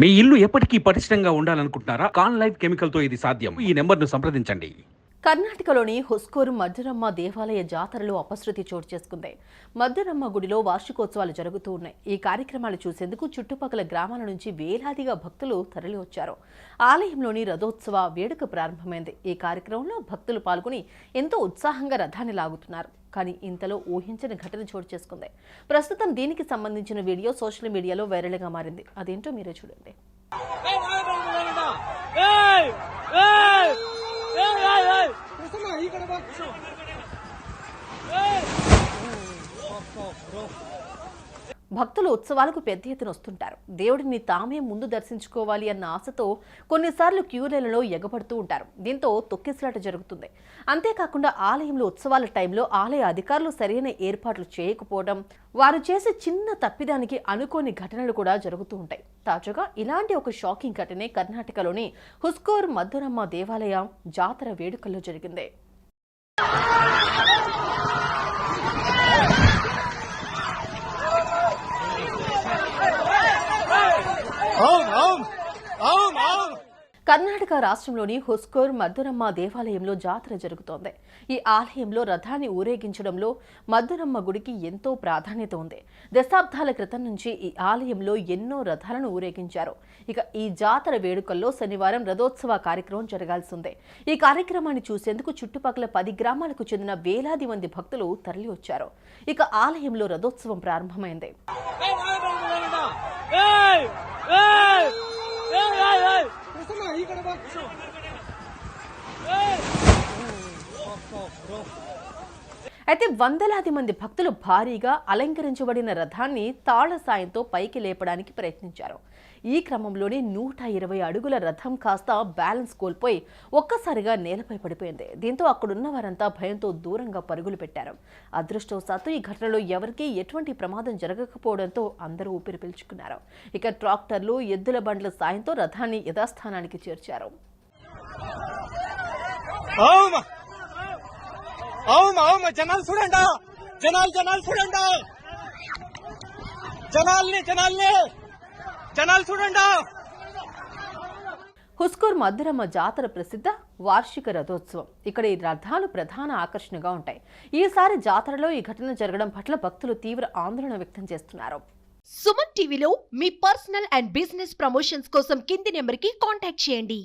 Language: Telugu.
మీ ఇల్లు ఎప్పటికీ పటిష్టంగా ఉండాలనుకుంటున్నారా? కాన్ లైఫ్ కెమికల్ తో ఇది సాధ్యం. ఈ నెంబర్ను సంప్రదించండి. కర్ణాటకలోని హుస్కూరు మద్దురమ్మ దేవాలయ జాతరలో అపశృతి చోటు చేసుకుంది. మద్దురమ్మ గుడిలో వార్షికోత్సవాలు జరుగుతూ ఉన్నాయి. ఈ కార్యక్రమాలు చూసేందుకు చుట్టుపక్కల గ్రామాల నుంచి వేలాదిగా భక్తులు తరలివచ్చారు. ఆలయంలోని రథోత్సవ వేడుక ప్రారంభమైంది. ఈ కార్యక్రమంలో భక్తులు పాల్గొని ఎంతో ఉత్సాహంగా రథాన్ని లాగుతున్నారు. కానీ ఇంతలో ఊహించని ఘటన చోటు చేసుకుంది. ప్రస్తుతం దీనికి సంబంధించిన వీడియో సోషల్ మీడియాలో వైరల్గా మారింది. అదేంటో మీరే చూడండి. భక్తులు ఉత్సవాలకు పెద్ద ఎత్తున వస్తుంటారు. దేవుడిని తామే ముందు దర్శించుకోవాలి అన్న ఆశతో కొన్నిసార్లు క్యూలైన్లలో ఎగబడుతూ ఉంటారు. దీంతో తొక్కిసలాట జరుగుతుంది. అంతేకాకుండా ఆలయంలో ఉత్సవాల టైంలో ఆలయ అధికారులు సరైన ఏర్పాట్లు చేయకపోవడం, వారు చేసే చిన్న తప్పిదానికి అనుకోని ఘటనలు కూడా జరుగుతూ ఉంటాయి. తాజాగా ఇలాంటి ఒక షాకింగ్ ఘటనే కర్ణాటకలోని హుస్కూర్ మద్దురమ్మ దేవాలయ జాతర వేడుకల్లో జరిగింది. కర్ణాటక రాష్ట్రంలోని హుస్కూర్ మద్దురమ్మ దేవాలయంలో జాతర జరుగుతోంది. ఈ ఆలయంలో రథాన్ని ఊరేగించడంలో మద్దురమ్మ గుడికి ఎంతో ప్రాధాన్యత ఉంది. దశాబ్దాల క్రితం నుంచి ఈ ఆలయంలో ఎన్నో రథాలను ఊరేగించారు. ఇక ఈ జాతర వేడుకల్లో శనివారం రథోత్సవ కార్యక్రమం జరగాల్సి ఉంది. ఈ కార్యక్రమాన్ని చూసేందుకు చుట్టుపక్కల 10 గ్రామాలకు చెందిన వేలాది మంది భక్తులు తరలి వచ్చారు. ఇక ఆలయంలో రథోత్సవం ప్రారంభమైంది. అయితే వందలాది మంది భక్తులు భారీగా అలంకరించబడిన రథాన్ని తాళ్ల సాయంతో పైకి లేపడానికి ప్రయత్నించారు. ఈ క్రమంలోనే 120 అడుగుల రథం కాస్త బ్యాలెన్స్ కోల్పోయి ఒక్కసారిగా నేలపై పడిపోయింది. దీంతో అక్కడున్న వారంతా భయంతో దూరంగా పరుగులు పెట్టారు. అదృష్టవశాత్తు ఈ ఘటనలో ఎవరికీ ఎటువంటి ప్రమాదం జరగకపోవడంతో అందరూ ఊపిరి పీల్చుకున్నారు. ఇక ట్రాక్టర్లు, ఎద్దుల బండ్ల సాయంతో రథాన్ని యథాస్థానానికి చేర్చారు. జనాలు చూడండి, జనాలు చూడండి, జనాలు చూడండి. హుస్కూర్ మద్దురమ్మ జాతర ప్రసిద్ధ వార్షిక రథోత్సవం. ఇక్కడ ఈ రథాలు ప్రధాన ఆకర్షణగా ఉంటాయి. ఈసారి జాతరలో ఈ ఘటన జరగడం పట్ల భక్తులు తీవ్ర ఆందోళన వ్యక్తం చేస్తున్నారు. సుమన్ టీవీలో మీ పర్సనల్ అండ్ బిజినెస్ ప్రమోషన్స్ కోసం కింది నెంబర్కి కాంటాక్ట్ చేయండి.